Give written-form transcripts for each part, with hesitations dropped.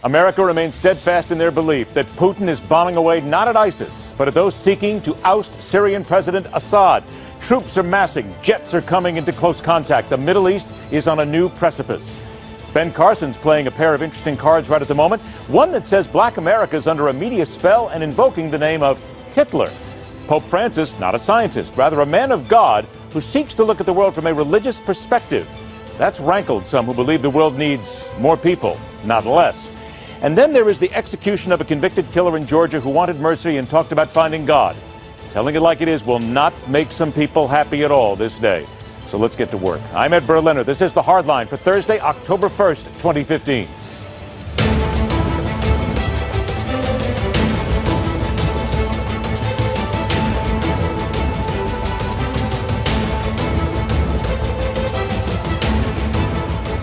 America remains steadfast in their belief that Putin is bombing away not at ISIS, but at those seeking to oust Syrian President Assad. Troops are massing. Jets are coming into close contact. The Middle East is on a new precipice. Ben Carson's playing a pair of interesting cards right at the moment. One that says Black America is under a media spell and invoking the name of Hitler. Pope Francis, not a scientist, rather a man of God who seeks to look at the world from a religious perspective. That's rankled some who believe the world needs more people, not less. And then there is the execution of a convicted killer in Georgia who wanted mercy and talked about finding God. Telling it like it is will not make some people happy at all this day. So let's get to work. I'm Ed Berliner. This is The Hardline for Thursday, October 1st, 2015.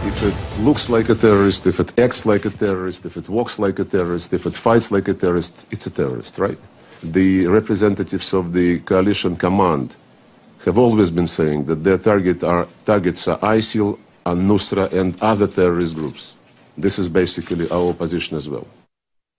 If it looks like a terrorist, if it acts like a terrorist, if it walks like a terrorist, if it fights like a terrorist, it's a terrorist, right? The representatives of the coalition command have always been saying that their targets are ISIL, al-Nusra, and other terrorist groups. This is basically our position as well.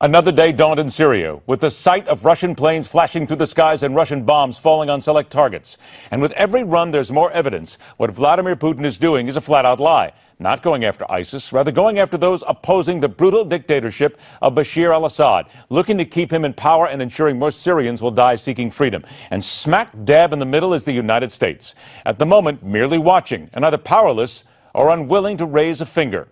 Another day dawned in Syria, with the sight of Russian planes flashing through the skies and Russian bombs falling on select targets. And with every run, there's more evidence. What Vladimir Putin is doing is a flat-out lie. Not going after ISIS, rather going after those opposing the brutal dictatorship of Bashar al-Assad, looking to keep him in power and ensuring more Syrians will die seeking freedom. And smack dab in the middle is the United States. At the moment, merely watching and either powerless or unwilling to raise a finger.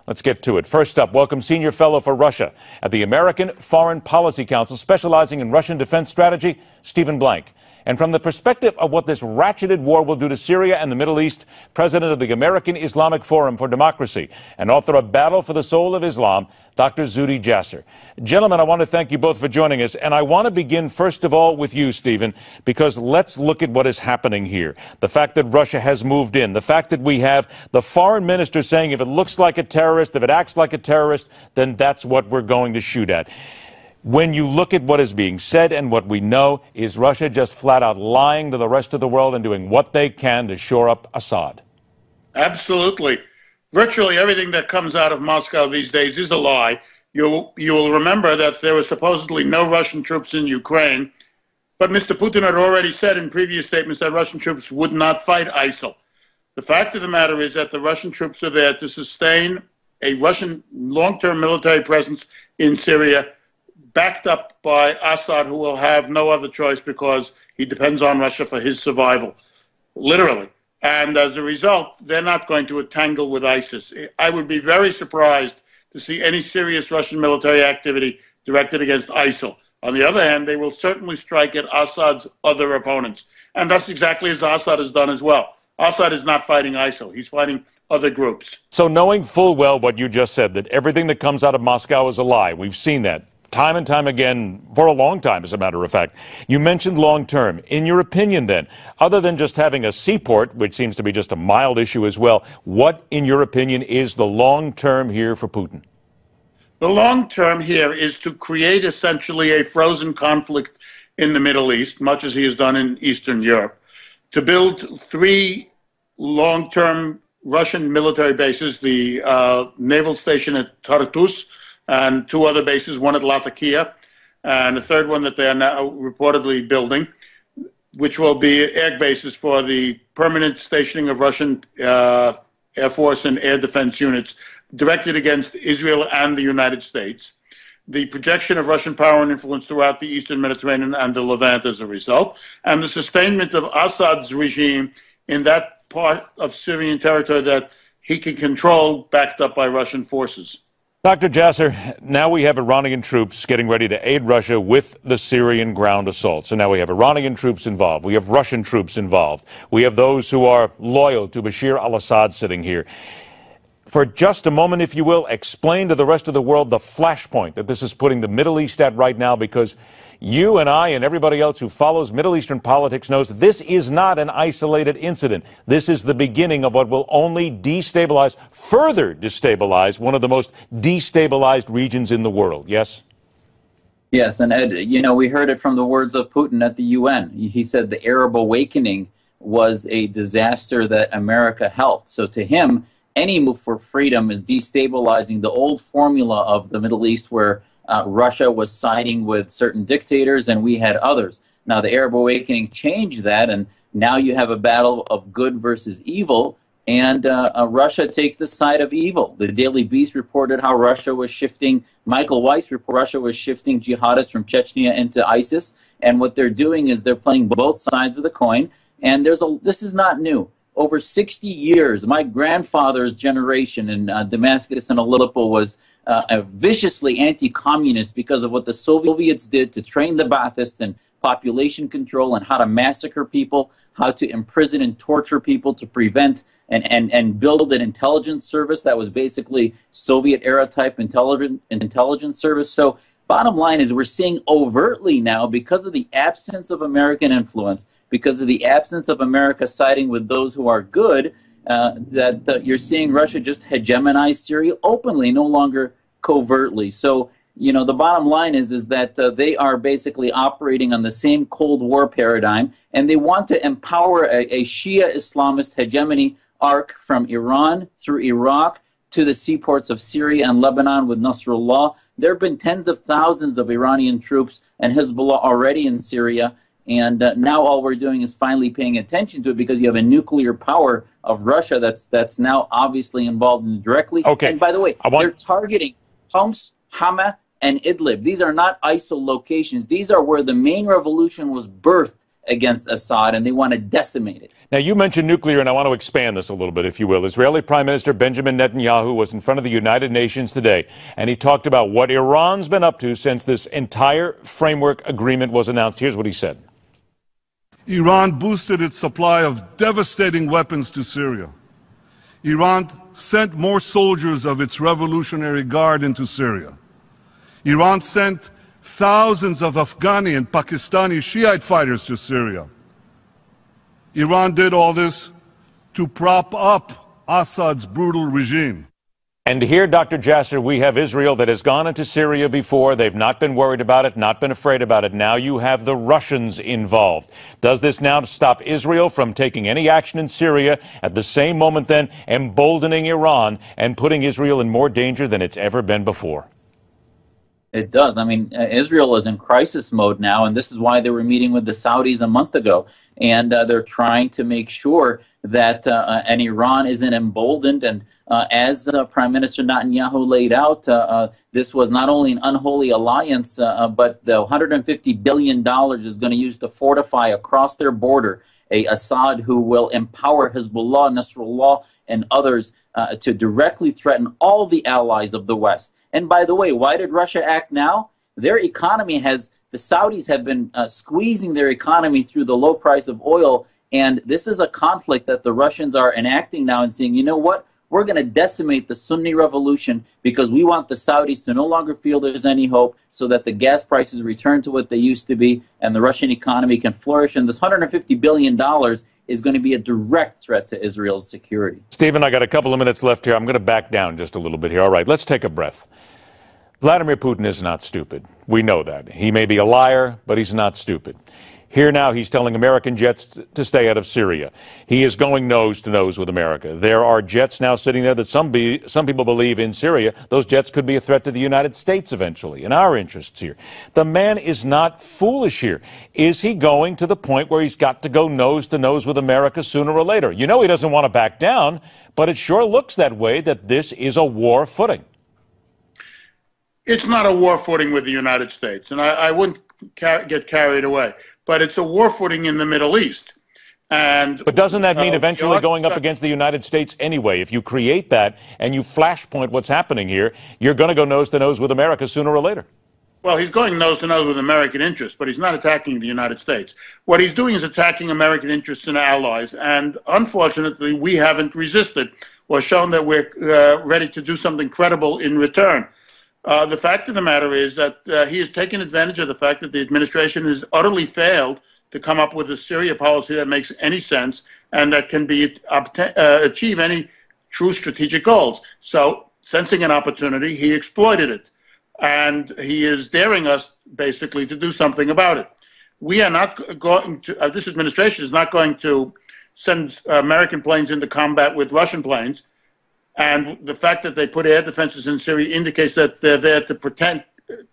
Let's get to it. First up, welcome Senior Fellow for Russia at the American Foreign Policy Council, specializing in Russian defense strategy, Stephen Blank. And from the perspective of what this ratcheted war will do to Syria and the Middle East, President of the American Islamic Forum for Democracy and author of Battle for the Soul of Islam, Dr. Zuhdi Jasser. Gentlemen, I want to thank you both for joining us. And I want to begin, first of all, with you, Stephen, because let's look at what is happening here. The fact that Russia has moved in, the fact that we have the foreign minister saying if it looks like a terrorist, if it acts like a terrorist, then that's what we're going to shoot at. When you look at what is being said and what we know, is Russia just flat out lying to the rest of the world and doing what they can to shore up Assad? Absolutely. Virtually everything that comes out of Moscow these days is a lie. You will remember that there were supposedly no Russian troops in Ukraine, but Mr. Putin had already said in previous statements that Russian troops would not fight ISIL. The fact of the matter is that the Russian troops are there to sustain a Russian long-term military presence in Syria, backed up by Assad, who will have no other choice because he depends on Russia for his survival, literally. And as a result, they're not going to tangle with ISIS. I would be very surprised to see any serious Russian military activity directed against ISIL. On the other hand, they will certainly strike at Assad's other opponents. And that's exactly as Assad has done as well. Assad is not fighting ISIL. He's fighting other groups. So knowing full well what you just said, that everything that comes out of Moscow is a lie, we've seen that time and time again, for a long time, as a matter of fact. You mentioned long-term. In your opinion, then, other than just having a seaport, which seems to be just a mild issue as well, what, in your opinion, is the long-term here for Putin? The long-term here is to create essentially a frozen conflict in the Middle East, much as he has done in Eastern Europe, to build three long-term Russian military bases, the naval station at Tartus, and two other bases, one at Latakia, and a third one that they are now reportedly building, which will be air bases for the permanent stationing of Russian Air Force and air defense units directed against Israel and the United States, the projection of Russian power and influence throughout the Eastern Mediterranean and the Levant as a result, and the sustainment of Assad's regime in that part of Syrian territory that he can control, backed up by Russian forces. Dr. Jasser, now we have Iranian troops getting ready to aid Russia with the Syrian ground assault. So now we have Iranian troops involved. We have Russian troops involved. We have those who are loyal to Bashar al-Assad sitting here. For just a moment, if you will, explain to the rest of the world the flashpoint that this is putting the Middle East at right now, because you and I and everybody else who follows Middle Eastern politics knows this is not an isolated incident. This is the beginning of what will only destabilize, further destabilize, one of the most destabilized regions in the world. Yes? Yes, and Ed, you know, we heard it from the words of Putin at the UN. He said the Arab awakening was a disaster that America helped. So to him, any move for freedom is destabilizing the old formula of the Middle East, where Russia was siding with certain dictators and we had others. Now, the Arab awakening changed that, and now you have a battle of good versus evil, and Russia takes the side of evil. The Daily Beast reported how Russia was shifting, Michael Weiss reported Russia was shifting jihadists from Chechnya into ISIS, and what they're doing is they're playing both sides of the coin, and this is not new. Over 60 years, my grandfather's generation in Damascus and Aleppo was viciously anti-communist because of what the Soviets did to train the Baathists in population control and how to massacre people, how to imprison and torture people to prevent and build an intelligence service that was basically Soviet-era type intelligence service. So bottom line is we're seeing overtly now, because of the absence of American influence, because of the absence of America siding with those who are good, that you're seeing Russia just hegemonize Syria openly, no longer covertly. So, you know, the bottom line is that they are basically operating on the same Cold War paradigm, and they want to empower a Shia Islamist hegemony arc from Iran through Iraq to the seaports of Syria and Lebanon with Nasrallah. There have been tens of thousands of Iranian troops and Hezbollah already in Syria, and now all we're doing is finally paying attention to it because you have a nuclear power of Russia that's now obviously involved in it directly. Okay. And by the way, they're targeting Homs, Hama, and Idlib. These are not ISIL locations. These are where the main revolution was birthed against Assad, and they want to decimate it. Now, you mentioned nuclear, and I want to expand this a little bit, if you will. Israeli Prime Minister Benjamin Netanyahu was in front of the United Nations today, and he talked about what Iran's been up to since this entire framework agreement was announced. Here's what he said. Iran boosted its supply of devastating weapons to Syria. Iran sent more soldiers of its Revolutionary Guard into Syria. Iran sent thousands of Afghani and Pakistani Shiite fighters to Syria. Iran did all this to prop up Assad's brutal regime. And here, Dr. Jasser, we have Israel that has gone into Syria before. They've not been worried about it, not been afraid about it. Now you have the Russians involved. Does this now stop Israel from taking any action in Syria, at the same moment then emboldening Iran and putting Israel in more danger than it's ever been before? It does. I mean, Israel is in crisis mode now, and this is why they were meeting with the Saudis a month ago. And they're trying to make sure that and Iran isn't emboldened. And as Prime Minister Netanyahu laid out, this was not only an unholy alliance, but the $150 billion is going to use to fortify across their border a Assad who will empower Hezbollah, Nasrallah, and others to directly threaten all the allies of the West. And by the way, why did Russia act now? Their economy the Saudis have been squeezing their economy through the low price of oil, and this is a conflict that the Russians are enacting now and saying, you know what, we're going to decimate the Sunni revolution because we want the Saudis to no longer feel there's any hope so that the gas prices return to what they used to be and the Russian economy can flourish. And this $150 billion is going to be a direct threat to Israel's security. Stephen, I got a couple of minutes left here. I'm going to back down just a little bit here. All right, let's take a breath. Vladimir Putin is not stupid. We know that. He may be a liar, but he's not stupid. Here now he's telling American jets to stay out of Syria. He is going nose to nose with America. There are jets now sitting there that some people believe in Syria. Those jets could be a threat to the United States eventually, and our interests here. The man is not foolish here. Is he going to the point where he's got to go nose to nose with America sooner or later? You know he doesn't want to back down, but it sure looks that way, that this is a war footing. It's not a war footing with the United States, and I wouldn't get carried away. But it's a war footing in the Middle East. But doesn't that mean eventually going up against the United States anyway? If you create that and you flashpoint what's happening here, you're going to go nose to nose with America sooner or later. Well, he's going nose to nose with American interests, but he's not attacking the United States. What he's doing is attacking American interests and allies, and unfortunately, we haven't resisted or shown that we're ready to do something credible in return. The fact of the matter is that he has taken advantage of the fact that the administration has utterly failed to come up with a Syria policy that makes any sense and that can achieve any true strategic goals. So, sensing an opportunity, he exploited it. And he is daring us, basically, to do something about it. We are not going to, this administration is not going to send American planes into combat with Russian planes. And the fact that they put air defenses in Syria indicates that they're there to protect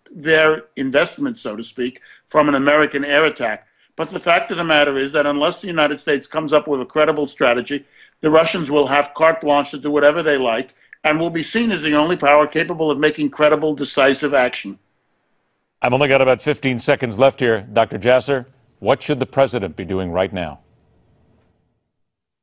their investment, so to speak, from an American air attack. But the fact of the matter is that unless the United States comes up with a credible strategy, the Russians will have carte blanche to do whatever they like and will be seen as the only power capable of making credible, decisive action. I've only got about 15 seconds left here. Dr. Jasser, what should the president be doing right now?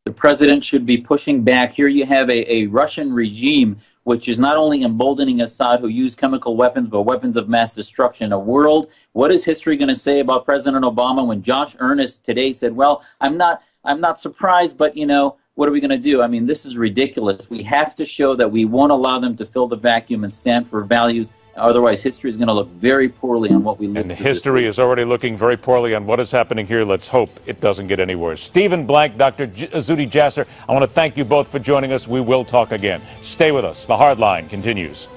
The president should be pushing back. Here you have a Russian regime which is not only emboldening Assad, who used chemical weapons, but weapons of mass destruction. What is history going to say about President Obama when Josh Earnest today said, well, I'm not surprised, but, you know, what are we going to do? I mean, this is ridiculous. We have to show that we won't allow them to fill the vacuum and stand for values. Otherwise, history is going to look very poorly on what we live. And history is already looking very poorly on what is happening here. Let's hope it doesn't get any worse. Stephen Blank, Dr. Zuhdi Jasser, I want to thank you both for joining us. We will talk again. Stay with us. The Hard Line continues.